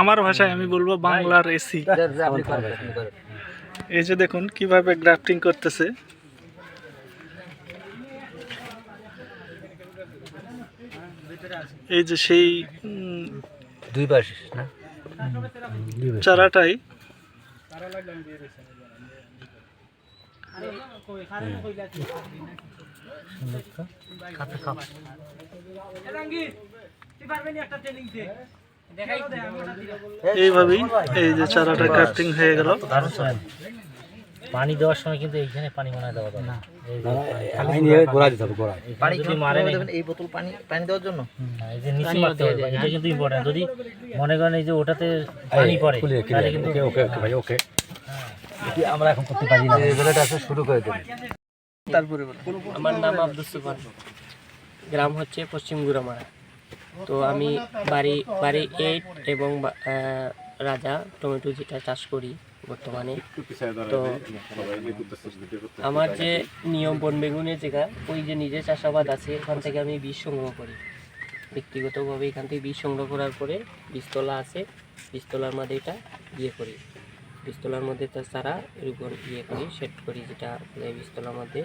আমার ভাষায় আমি বলবো বাংলার এসি। এই যে দেখুন কিভাবে গ্রাফটিং করতেছে। এই যে সেই দুই পাশ না চারাটাই এইভাবেই এই যে চারাটা গ্রাফটিং হয়ে গেল। পানি দেওয়ার সময় কিন্তু এইখানে পানি মনে দেওয়া যাবে না, গোড়া দিতে হবে, গোড়া পানি যদি মারে এই বোতল পানি পানি দেওয়ার জন্য এই যে নিচে মারতে হবে, এটা কিন্তু ইম্পর্টেন্ট। যদি মনে করেন এই যে ওটাতে পানি পড়ে তাহলে কিন্তু ওকে ওকে ভাই ওকে, এটি আমরা এখন করতে পারি না। এই বেলাটা আছে শুরু করে দেব। তারপরে আমার নাম আব্দুল সুবহান, গ্রাম হচ্ছে পশ্চিম গুড়ামারা। তো আমি বাড়ি 8 এবং রাজা টমেটো যেটা চাষ করি বর্তমানে। তো আমার যে নিয়ম বন বেগুনের জায়গা, ওই যে নিজে চাষাবাদ আছে, ওখান থেকে আমি বীজ সংগ্রহ করি ব্যক্তিগতভাবে। এখান থেকে বীজ সংগ্রহ করার পরে বীজতলা আছে, বীজতলার মধ্যে এটা করি, বীজতলার মধ্যে তার চারা এরকম করি, সেট করি যেটা বীজতলার মধ্যে।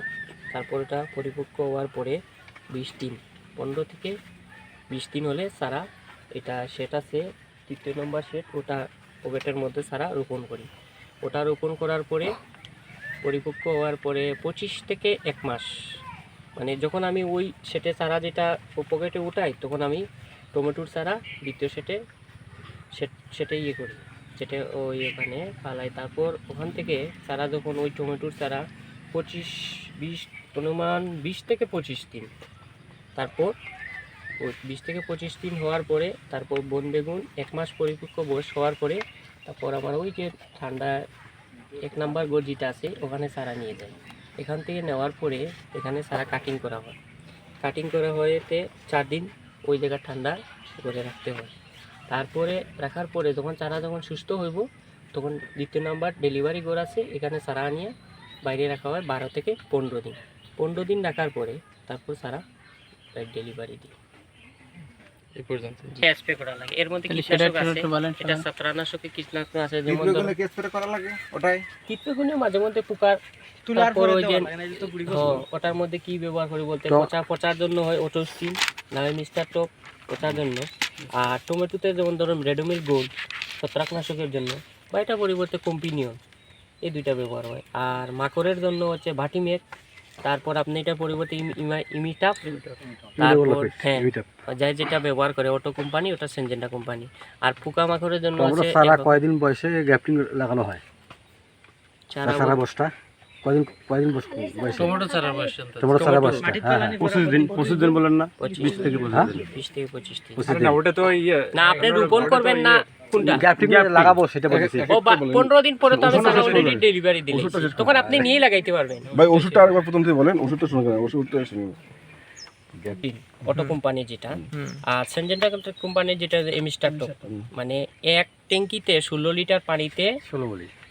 তারপর এটা পরিপক্ক হওয়ার পরে 15 থেকে 20 দিন হলে চারা এটা সেট আছে 3 নম্বর সেট, ওটা পকেটের মধ্যে চারা রোপণ করি। ওটা রোপণ করার পরে পরিপক্ক হওয়ার পরে 25 থেকে 1 মাস, মানে যখন আমি ওই সেটে চারা যেটা পকেটে উঠাই, তখন আমি টমেটোর চারা দ্বিতীয় সেটে করি, সেটে ওই ওখানে পালাই। তারপর ওখান থেকে চারা যখন ওই টমেটোর চারা 20 থেকে 25 দিন, তারপর ওই 20 থেকে 25 দিন হওয়ার পরে তারপর বন বেগুন 1 মাস পরিপক্ক বয়স হওয়ার পরে তারপর আমার ওই যে ঠান্ডা 1 নাম্বার গোড় যেটা আছে ওখানে চারা নিয়ে যায়। এখান থেকে নেওয়ার পরে এখানে চারা কাটিং করা হয়। কাটিং করা হয়েতে 4 দিন ওই জায়গা ঠান্ডা করে রাখতে হয়। তারপরে রাখার পরে চারা যখন সুস্থ হইব, তখন 2 নাম্বার ডেলিভারি গোড় আছে, এখানে চারা নিয়ে বাইরে রাখা হয় 12 থেকে 15 দিন। 15 দিন রাখার পরে তারপর চারা ডেলিভারি দিই। এই পর্যন্ত স্প্রে করা লাগে। এর মধ্যে কীটনাশক আছে, এটা ছত্রাকনাশক কীটনাশক আছে, যেমন স্প্রে করা লাগে ওটাই কীটনাশক মাঝে মধ্যে পোকার তোলার পর ওই যে ওটার মধ্যে কি ব্যবহার করি বলতে পচার জন্য হয় অটোস্টিন না হয় মিস্টার টপ, পচার জন্য। আর টমেটোতে যেমন ধরুন রেডোমিল গোল্ড ছত্রাকনাশকের জন্য, বা এটা পরিবর্তে কম্পিনিয়ন, এই দুইটা ব্যবহার হয়। আর মাকড়ের জন্য হচ্ছে ভাটিমেক, তারপর আপনি এটা পরিবর্তে ইমিটাপ, তারপর হ্যাঁ যাই যেটা ব্যবহার করে অটো কোম্পানি, ওটা সেনজেন্টা কোম্পানি। আর পোকা মাকড়ের জন্য আছে সারা কয়দিন বয়সে গ্রাফটিং লাগানো হয়? সারা বস্তা কয়দিন বয়সে টমেটো চারা বয়স? টমেটো চারা বয়স 25 দিন বলেন না? 20 থেকে 25 দিন। না ওটা তো না, আপনি রোপণ করবেন না কোনটা গ্রাফটিং লাগাবো সেটা বলছি। ও 15 দিন পরে তো আমি চারা অলরেডি ডেলিভারি দিলেন, তখন আপনি নিয়ে লাগাইতে পারবেন। ভাই ওষুধটা আরেকবার প্রথম থেকে বলেন, ওষুধটা শুনুন, ওষুধটা শুনুন। অটো কোম্পানি যেটা, আর সেনজেন্টা কোম্পানির যেটা এমিস্টার টপ, মানে এক ট্যাঙ্কিতে 16 লিটার পানিতে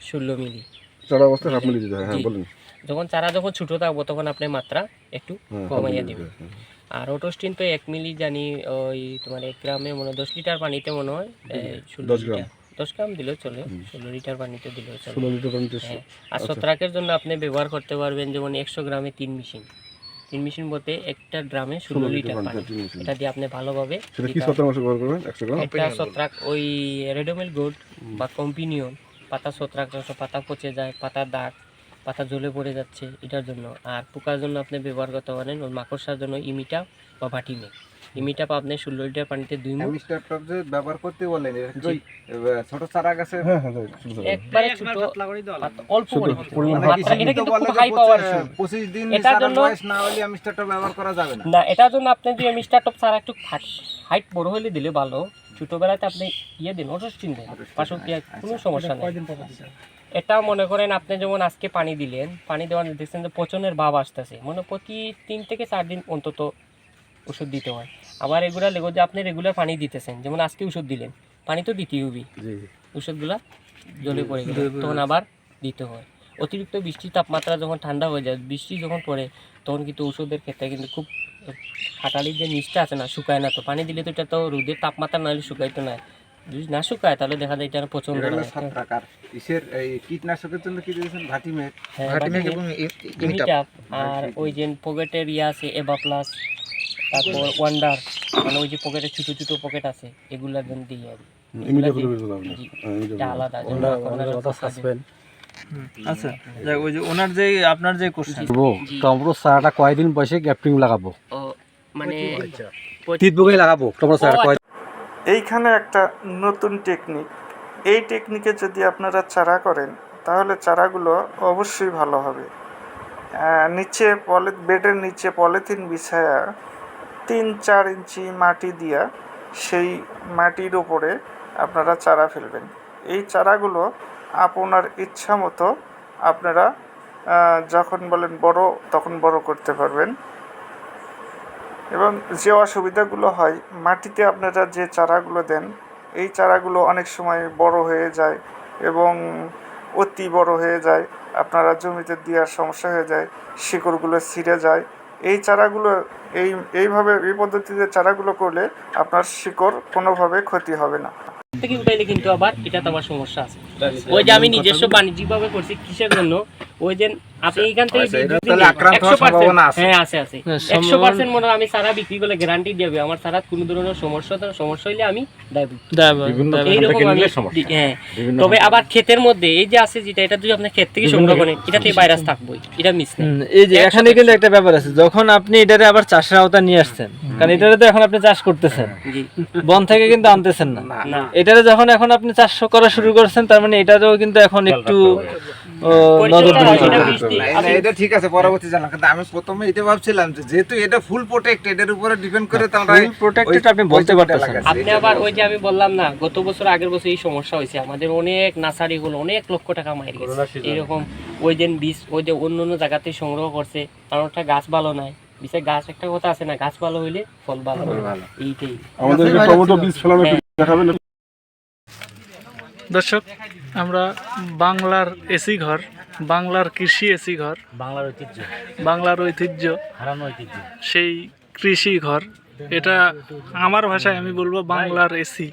16 মিলি চারা অবস্থা হাফ মিলি দিতে হয়। হ্যাঁ বলেন। যখন চারা যখন ছোট থাকবো তখন আপনি মাত্রা একটু কমাইয়া দিবেন। আর অটোস্টিন তো 1 মিলি জানি, ওই তোমার 1 গ্রামে মনে হয় 10 লিটার পানিতে মনে হয় 10 গ্রাম দিলেও চলে, 16 লিটার পানিতে দিলেও চলে। 16 লিটার পানিতে। আর ছত্রাকের জন্য আপনি ব্যবহার করতে পারবেন যেমন 100 গ্রামে 3 মেশিন বলতে একটা ড্রামে 16 লিটার পানি, এটা দিয়ে আপনি ভালোভাবে একটা ছত্রাক ওই রেডোমিল গোল্ড বা কম্পিনিয়ন, পাতা ছত্রাক পাতা পচে যায়, পাতার দাগ, পাতা জ্বলে পড়ে যাচ্ছে, এটার জন্য। আর পোকার জন্য আপনি ব্যবহার করতে পারেন ওই মাকড়সার জন্য ইমিটা বা ভাটিমেক। ইমিটা আপনি 16 লিটার পানিতে 2 মুঠ ব্যবহার করতে বলেন। ছোট চারা গাছে একবারে ছোট অল্প পরিমাণ, এটা কিন্তু খুব হাই পাওয়ার। 25 দিন এটার জন্য বয়স না হলে মিস্টার টপ ব্যবহার করা যাবে না। না, এটার জন্য আপনি যে মিস্টার টপ চারা একটু হাইট বড় হলে দিলে ভালো। ছোটবেলাতে আপনি দিন অটোস্টিন দেন, পাশে কোনো সমস্যা নেই। এটা মনে করেন আপনি যেমন আজকে পানি দিলেন, পানি দেওয়ার দেখছেন যে পচনের ভাব আসতেছে, মানে প্রতি 3 থেকে 4 দিন অন্তত ওষুধ দিতে হয়। আবার রেগুলার লেগো যে আপনি রেগুলার পানি দিতেছেন, যেমন আজকে ওষুধ দিলেন, পানি তো দিতেই হবে, ওষুধগুলা জলে পড়ে গেলে তখন আবার দিতে হয়। অতিরিক্ত বৃষ্টির তাপমাত্রা যখন ঠান্ডা হয়ে যায়, বৃষ্টি যখন পড়ে, তখন কিন্তু ওষুধের ক্ষেত্রে কিন্তু খুব খাটালির যে নিচটা আছে না, শুকায় না। তো পানি দিলে তো এটা তো রোদের তাপমাত্রা নাহলে শুকাইতো না, যদি না শুকায় তাহলে দেখা যায় এটা প্রচন্ড কীটনাশকের জন্য কি দিয়েছেন? ভাটিমেক ইমিটাপ, আর ওই যে পকেটের ইয়ে আছে এবা প্লাস, তারপর ওয়ান্ডার, মানে ওই যে পকেটের ছোট ছোট পকেট আছে এগুলা দিই আর এটা আলাদা আচ্ছা যাক, ওই যে ওনার যে আপনার যে কোশ্চেন টমেটো চারাটা কয়দিন বয়সে গ্যাপটিং লাগাবো? ও মানে তিতবুকে লাগাবো টমেটো চারা কয় এইখানে একটা নতুন টেকনিক। এই টেকনিকে যদি আপনারা চারা করেন তাহলে চারাগুলো অবশ্যই ভালো হবে। নিচে বেডের নিচে পলিথিন বিছায়া 3-4 ইঞ্চি মাটি দিয়া সেই মাটির উপরে আপনারা চারা ফেলবেন। এই চারাগুলো আপনার ইচ্ছা মতো আপনারা যখন বলেন বড় তখন বড় করতে পারবেন। এবং যে অসুবিধাগুলো হয়, মাটিতে আপনারা যে চারাগুলো দেন এই চারাগুলো অনেক সময় বড় হয়ে যায় এবং অতি বড় হয়ে যায়, আপনারা জমিতে দেওয়ার সমস্যা হয়ে যায়, শিকড়গুলো ছিঁড়ে যায়। এই চারাগুলো এইভাবে এই পদ্ধতিতে চারাগুলো করলে আপনার শিকড় কোনোভাবে ক্ষতি হবে না। থেকে উঠাইলে কিন্তু আবার এটা তো আমার সমস্যা আছে। ওই যে আমি নিজস্ব বাণিজ্যিকভাবে করছি কিসের জন্য, ওই যে আপনি এখান থেকে হ্যাঁ আছে 100% মনে হয় আমি সারা বিক্রি করলে গ্যারান্টি দেবে আমার সারা কোনো ধরনের সমস্যা হইলে আমি এইরকম আমি হ্যাঁ। তবে আবার ক্ষেতের মধ্যে এই যে আছে যেটা, এটা যদি আপনি ক্ষেত থেকে সংগ্রহ করেন এটাতে ভাইরাস থাকবেই, এটা মিস না। এই যে এখানে কিন্তু একটা ব্যাপার আছে, যখন আপনি এটারে আবার চাষের আওতা নিয়ে আসছেন, কারণ এটারে তো এখন আপনি চাষ করতেছেন, বন থেকে কিন্তু আনতেছেন না। এটারে যখন এখন আপনি চাষ করা শুরু করছেন, তার মানে এটারও কিন্তু এখন একটু নজর এটা ঠিক আছে, পরবর্তী জানলাম। কিন্তু আমি প্রথমে এটা ভাবছিলাম যে যেহেতু এটা ফুল প্রোটেক্ট, এটার উপরে ডিপেন্ড করে তোমরা ফুল প্রোটেক্টেড আপনি বলতে পারতেছেন। আপনি আবার ওই যে আমি বললাম না গত বছর আগের বছর এই সমস্যা হয়েছে আমাদের, অনেক নার্সারি গুলো অনেক লক্ষ টাকা মাইর গেছে এরকম। ওই দিন বীজ ওই যে অন্য অন্য জায়গাতে সংগ্রহ করছে, কারণ একটা গাছ ভালো নাই, বিশেষ গাছ একটা কথা আছে না, গাছ ভালো হইলে ফল ভালো হবে, এইটাই আমাদের টমেটো বীজ ফলানো দেখাবেন। দর্শক, আমরা বাংলার এসি ঘর, বাংলার কৃষি এসি ঘর, বাংলার ঐতিহ্য হারানো ঐতিহ্য, সেই কৃষি ঘর, এটা আমার ভাষায় আমি বলবো বাংলার এসি।